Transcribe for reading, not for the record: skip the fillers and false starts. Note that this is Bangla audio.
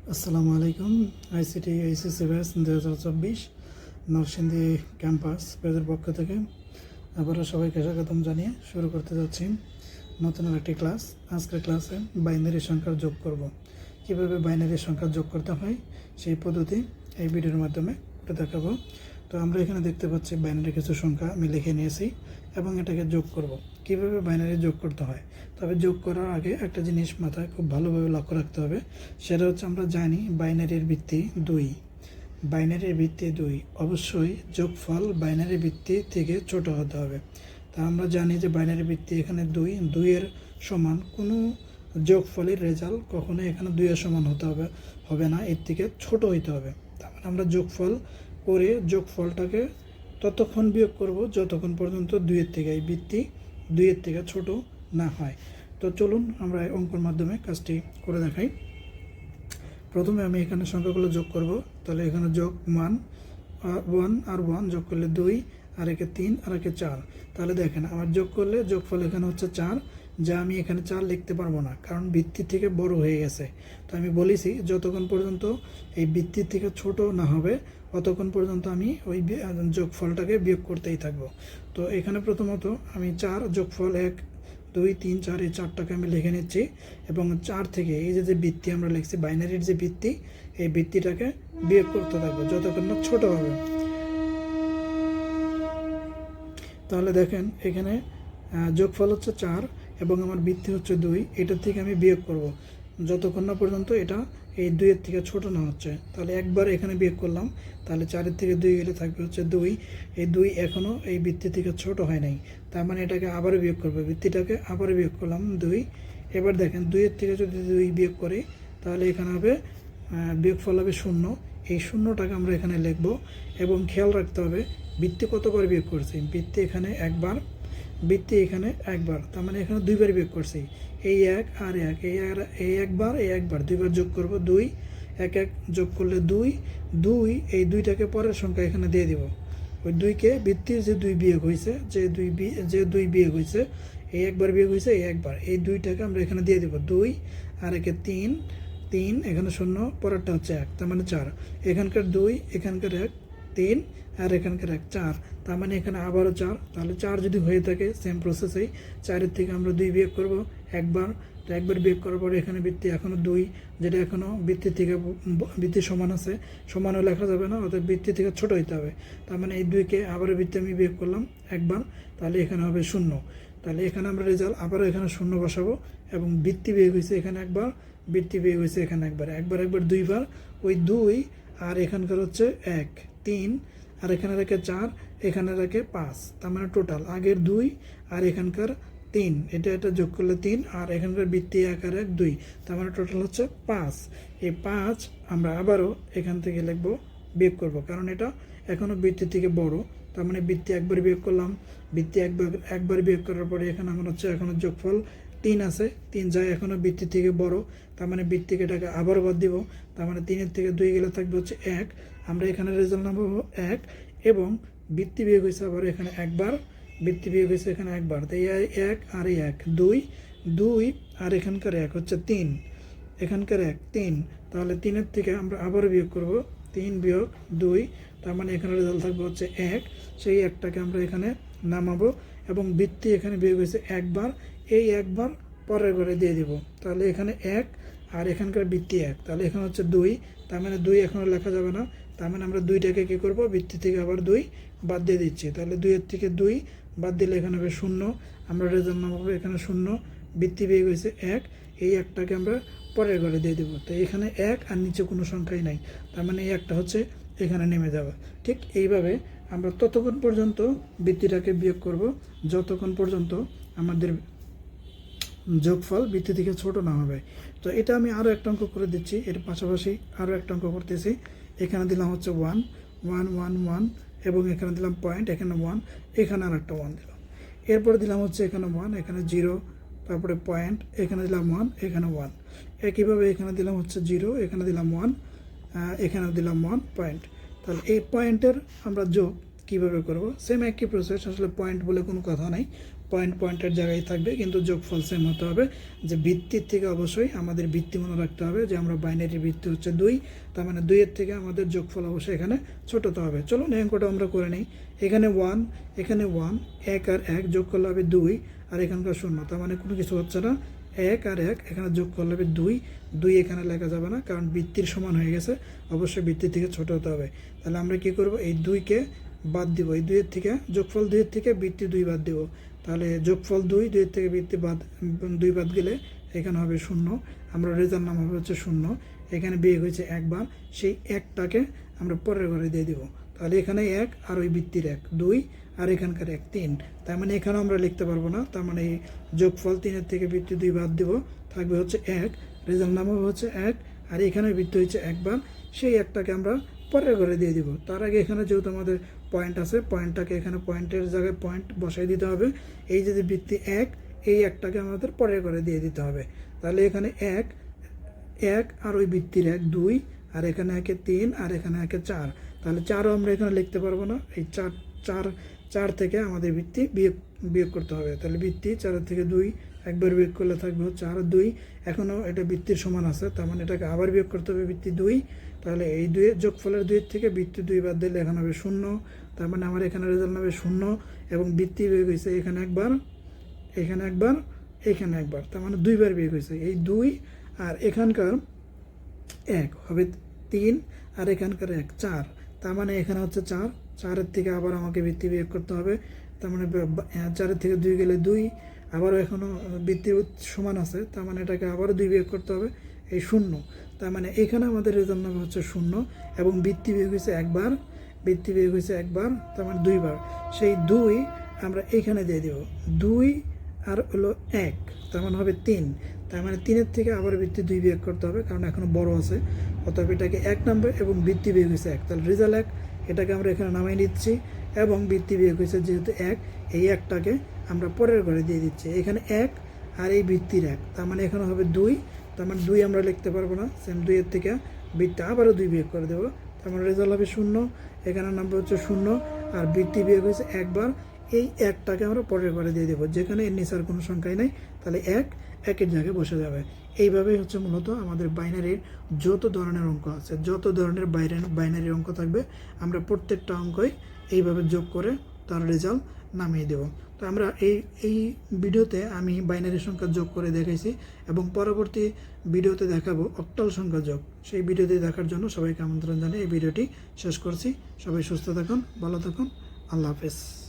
আসসালামু আলাইকুম। ICT HSC batch 2024 Narsingdi campus ব্যাচের পক্ষ থেকে আবারও সবাইকে স্বাগতম জানিয়ে শুরু করতে যাচ্ছি নতুন আরেকটি ক্লাস। আজকের ক্লাসে বাইনারি সংখ্যার যোগ করব। কীভাবে বাইনারি সংখ্যা যোগ করতে হয় সেই পদ্ধতি এই ভিডিওর মাধ্যমে করে দেখাবো। তো আমরা এখানে দেখতে পাচ্ছি বাইনারি কিছু সংখ্যা আমি লিখে নিয়েছি এবং এটাকে যোগ করব। কিভাবে বাইনারি যোগ করতে হয়, তবে যোগ করার আগে একটা জিনিস মাথায় খুব ভালোভাবে লক্ষ্য রাখতে হবে। সেটা হচ্ছে আমরা জানি বাইনারির ভিত্তি 2। বাইনারির ভিত্তি 2, অবশ্যই যোগফল বাইনারি ভিত্তি থেকে ছোট হতে হবে। তা আমরা জানি যে বাইনারি ভিত্তি এখানে 2 এর সমান কোনো যোগফলের রেজাল্ট কখনো এখানে 2 এর সমান হবে না, এর থেকে ছোট হইতে হবে। তার মানে আমরা যোগফল করে যোগফলটাকে ততক্ষণ বিয়োগ করব যতক্ষণ পর্যন্ত 2 এর থেকে এই ভিত্তি 2 এর থেকে ছোট না হয়। তো চলুন আমরা অঙ্কের মাধ্যমে কাজটি করে দেখাই। প্রথমে আমি এখানে সংখ্যাগুলো যোগ করব। তাহলে এখানে যোগ 1 আর 1 যোগ করলে 2, আর একে 3, আর একে 4। তাহলে দেখেন আমার যোগ করলে যোগফল এখানে হচ্ছে 4, যা আমি এখানে 4 লিখতে পারবো না, কারণ ভিত্তির থেকে বড় হয়ে গেছে। তো আমি বলেছি যতক্ষণ পর্যন্ত এই ভিত্তির থেকে ছোট না হবে ততক্ষণ পর্যন্ত আমি ওই যোগফলটাকে বিয়োগ করতেই থাকবো। তো এখানে প্রথমত আমি 4 যোগফল 1 2 3 4 এই 4টাকে আমি লিখে নিচ্ছি এবং 4 থেকে এই যে ভিত্তি আমরা লিখছি বাইনারির যে ভিত্তি, এই ভিত্তিটাকে বিয়োগ করতে থাকবো যতক্ষণ না ছোট হবে। তাহলে দেখেন এখানে যোগফল হচ্ছে 4 এবং আমার ভিত্তি হচ্ছে 2, এটার থেকে আমি বিয়োগ করব যতক্ষণ না পর্যন্ত এটা এই 2 এর থেকে ছোট না হচ্ছে। তাহলে একবার এখানে বিয়োগ করলাম, তাহলে 4 এর থেকে 2 গেলে থাকবে হচ্ছে 2। এই 2 এখনও এই ভিত্তি থেকে ছোট হয় নাই, তার মানে এটাকে আবারও বিয়োগ করবে, ভিত্তিটাকে আবারও বিয়োগ করলাম 2। এবার দেখেন 2 এর থেকে যদি 2 বিয়োগ করি তাহলে এখানে হবে বিয়োগফল হবে 0। এই 0টাকে আমরা এখানে লিখব এবং খেয়াল রাখতে হবে ভিত্তি কতবার বিয়োগ করছি। ভিত্তি এখানে একবার, ভিত্তি এখানে একবার, তার মানে এখানে 2বার বিয়োগ করছি। এই 1 আর 1, এই একবার, এই একবার, 2বার যোগ করব 2, 1 1 যোগ করলে 2, এই 2টাকে পরের সংখ্যা এখানে দিয়ে দিব। ওই 2কে ভিত্তির যে 2 বিয়োগ হয়েছে, যে 2 বিয়োগ হয়েছে, এই একবার বিয়োগ হয়েছে, এই একবার, এই 2টাকে আমরা এখানে দিয়ে দিব 2, আর একে 3, এখানে 0, পরেরটা হচ্ছে 1, তার মানে 4। এখানকার 2, এখানকার 1 3, আর এখানকার 1 4, তার মানে এখানে আবারও 4। তাহলে 4 যদি হয়ে থাকে সেম প্রসেসেই 4-এর থেকে আমরা 2 বিয়োগ করব একবার। তো একবার বিয়োগ করার পরে এখানে ভিত্তি এখনও 2, যেটা এখনও ভিত্তির থেকে ভিত্তি সমান আছে, সমানও লেখা যাবে না, অর্থাৎ ভিত্তি থেকে ছোট হইতে হবে। তার মানে এই 2কে আবারও ভিত্তি আমি বিয়োগ করলাম একবার, তাহলে এখানে হবে 0। তাহলে এখানে আমরা রেজাল্ট আবারও এখানে 0 বসাবো এবং ভিত্তি বিয়োগ হয়েছে এখানে একবার, ভিত্তি বিয়োগ হয়েছে এখানে একবার, একবার 2বার, ওই 2 আর এখানকার হচ্ছে 1 3, আর এখানে রেখে 4, এখানে রেখে 5, তার মানে টোটাল আগের 2 আর এখানকার 3, এটা যোগ করলে 3, আর এখানকার ভিত্তি 1 আর 1 2, তার মানে টোটাল হচ্ছে 5। এই 5 আমরা আবারও এখান থেকে লিখব, বিয়োগ করব, কারণ এটা এখনও ভিত্তির থেকে বড়। তার মানে ভিত্তি একবার বিয়োগ করলাম, ভিত্তি একবার বিয়োগ করার পরে এখানে আমার হচ্ছে এখনও যোগফল 3 আছে, 3 যায় এখনও ভিত্তির থেকে বড়, তার মানে ভিত্তিকে এটাকে আবারও বাদ দিব। তার মানে 3-এর থেকে 2 গেলে থাকবে হচ্ছে 1। আমরা এখানে রেজাল্ট নামাবো 1 এবং ভিত্তি বিয়োগ হয়েছে আবার এখানে একবার, ভিত্তি বিয়োগ হয়েছে এখানে একবার, তাই 1 আর 1 2, আর এখানকার 1 হচ্ছে 3, এখানকার 1 3, তাহলে 3-এর থেকে আমরা আবারও বিয়োগ করব 3 বিয়োগ 2, তার মানে এখানে রেজাল্ট থাকবে হচ্ছে 1। সেই 1টাকে আমরা এখানে নামাবো এবং ভিত্তি এখানে বিয়োগ হয়েছে একবার, এই একবার পরের ঘরে দিয়ে দিব। তাহলে এখানে 1 আর এখানকার ভিত্তি 1, তাহলে এখানে হচ্ছে 2, তার মানে 2 এখনও লেখা যাবে না, তার মানে আমরা 2টাকে কী করবো, ভিত্তি থেকে আবার 2 বাদ দিয়ে দিচ্ছি। তাহলে 2-এর থেকে 2 বাদ দিলে এখানে হবে 0, আমরা রেজাল্ট নামাবো এখানে 0, ভিত্তি বিয়োগ হয়েছে 1, এই 1টাকে আমরা পরের ঘরে দিয়ে দেবো। তো এখানে 1 আর নিচে কোনো সংখ্যাই নাই, তার মানে এই 1টা হচ্ছে এখানে নেমে যাবে। ঠিক এইভাবে আমরা ততক্ষণ পর্যন্ত ভিত্তিটাকে বিয়োগ করব যতক্ষণ পর্যন্ত আমাদের যোগফল ভিত্তি থেকে ছোট না হবে। তো এটা আমি আরও একটা অঙ্ক করে দিচ্ছি, এর পাশাপাশি আরও একটা অঙ্ক করতেছি। এখানে দিলাম হচ্ছে 1 1 1 1 এবং এখানে দিলাম পয়েন্ট, এখানে 1, এখানে আর একটা 1 দিলাম। এরপরে দিলাম হচ্ছে এখানে 1, এখানে 0, তারপরে পয়েন্ট, এখানে দিলাম 1, এখানে 1। একইভাবে এখানে দিলাম হচ্ছে 0, এখানে দিলাম 1, এখানে দিলাম 1 পয়েন্ট। তাহলে এই পয়েন্টের আমরা যোগ কীভাবে করব, সেম একই প্রসেস, আসলে পয়েন্ট বলে কোনো কথা নাই। পয়েন্টের জায়গায় থাকবে, কিন্তু যোগফল সেম হতে হবে। যে ভিত্তির থেকে অবশ্যই আমাদের ভিত্তি মনে রাখতে হবে, যে আমরা বাইনারির ভিত্তি হচ্ছে 2, তার মানে 2-এর থেকে আমাদের যোগফল অবশ্যই এখানে ছোট হতে হবে। চলো এই অঙ্কটা আমরা করে নিই। এখানে 1, এখানে 1, 1 আর 1 যোগ করলে হবে 2, আর এখানকার 0, তার মানে কোনো কিছু হচ্ছে না। 1 আর 1 এখানে যোগ করলে হবে 2, 2 এখানে লেখা যাবে না, কারণ ভিত্তির সমান হয়ে গেছে, অবশ্যই ভিত্তির থেকে ছোট হতে হবে। তাহলে আমরা কি করব, এই 2কে বাদ দিব, এই 2-এর থেকে যোগফল 2-এর থেকে ভিত্তি 2 বাদ দিব। তাহলে যোগফল 2, 2-এর থেকে ভিত্তি 2 বাদ গেলে এখানে হবে 0, আমরা রেজাল্ট নাম হবে হচ্ছে 0। এখানে বিয়োগ হয়েছে একবার, সেই 1টাকে আমরা পরের ঘরে দিয়ে দিব। তাহলে এখানে 1 আর ওই ভিত্তির 1 2, আর এখানকার 1 3, তার মানে এখানে আমরা লিখতে পারবো না। তার মানে এই যোগফল 3-এর থেকে ভিত্তি 2 বাদ দিব, থাকবে হচ্ছে 1, রেজাল্ট নাম হবে হচ্ছে 1, আর এখানে ভিত্তি হচ্ছে একবার, সেই 1টাকে আমরা পরের ঘরে দিয়ে দিব। তার আগে এখানে যেহেতু আমাদের পয়েন্ট আছে, পয়েন্টটাকে এখানে পয়েন্টের জায়গায় পয়েন্ট বসাই দিতে হবে। এই যে ভিত্তি 1, এই 1টাকে আমাদের পরের ঘরে দিয়ে দিতে হবে। তাহলে এখানে 1 আর ওই ভিত্তির 1 2, আর এখানে 1 3, আর এখানে 1 4, তাহলে 4ও আমরা এখানে লিখতে পারবো না। এই 4 থেকে আমাদের ভিত্তি বিয়োগ করতে হবে। তাহলে ভিত্তি 4 থেকে 2 একবার বিয়োগ করলে থাকবে হচ্ছে আরও 2, এখনও এটা ভিত্তির সমান আছে, তার মানে এটাকে আবার বিয়োগ করতে হবে ভিত্তি 2। তাহলে এই 2-এর যোগফলের 2-এর থেকে ভিত্তি 2 বাদ দিলে এখানে হবে 0, তার মানে আমার এখানে রেজাল্ট হবে 0, এবং ভিত্তি বিয়োগ হয়েছে এখানে একবার, এখানে একবার, এখানে একবার, তার মানে 2বার বিয়োগ হয়েছে। এই 2 আর এখানকার 1 হবে 3, আর এখানকার 1 4, তার মানে এখানে হচ্ছে 4-এর থেকে আবার আমাকে ভিত্তি বিয়োগ করতে হবে। তার মানে 4-এর থেকে 2 গেলে 2, আবারও এখনও ভিত্তি সমান আছে, তার মানে এটাকে আবারও 2 বিয়োগ করতে হবে, এই 0, তার মানে এখানে আমাদের রেজাল্ট নামে হচ্ছে 0, এবং ভিত্তি বিয়োগ হয়েছে একবার, ভিত্তি বিয়োগ হয়েছে একবার, তার মানে 2বার। সেই 2 আমরা এইখানে দিয়ে দেব, 2 আর হলো 1, তার মানে হবে 3, তার মানে 3-এর থেকে আবার ভিত্তি 2 বিয়োগ করতে হবে, কারণ এখনও বড় আছে, অতএব এটাকে 1 নামবে, এবং ভিত্তি বিয়োগ হয়েছে 1, তাহলে রেজাল্ট 1, এটাকে আমরা এখানে নামাই নিচ্ছি, এবং ভিত্তি বিয়োগ হয়েছে যেহেতু 1, এই 1টাকে আমরা পরের ঘরে দিয়ে দিচ্ছি। এখানে 1 আর এই ভিত্তির 1, তার মানে এখানে হবে 2, তার মানে 2 আমরা লিখতে পারবো না, সেম 2-এর থেকে ভিত্তি আবারও 2 বিয়োগ করে দেবো, তার মানে রেজাল্ট হবে 0, এখানে নাম্বার হচ্ছে 0, আর ভিত্তি বিয়োগ হয়েছে একবার, এই 1টাকে আমরা পরের ঘরে দিয়ে দেবো, যেখানে এর নিচে আর কোনো সংখ্যাই নেই, তাহলে 1-1-এর জায়গায় বসে যাবে। এইভাবেই হচ্ছে মূলত আমাদের বাইনারির যত ধরনের অঙ্ক আছে, যত ধরনের বাইনারি অঙ্ক থাকবে, আমরা প্রত্যেকটা অঙ্কই এইভাবে যোগ করে তার রেজাল্ট নামিয়ে দেব। তো আমরা এই ভিডিওতে আমি বাইনারি সংখ্যা যোগ করে দেখাইছি, এবং পরবর্তী ভিডিওতে দেখাবো অক্টাল সংখ্যা যোগ। সেই ভিডিওতে দেখার জন্য সবাইকে আমন্ত্রণ জানিয়ে এই ভিডিওটি শেষ করছি। সবাই সুস্থ থাকুন, ভালো থাকুন, আল্লাহ হাফেজ।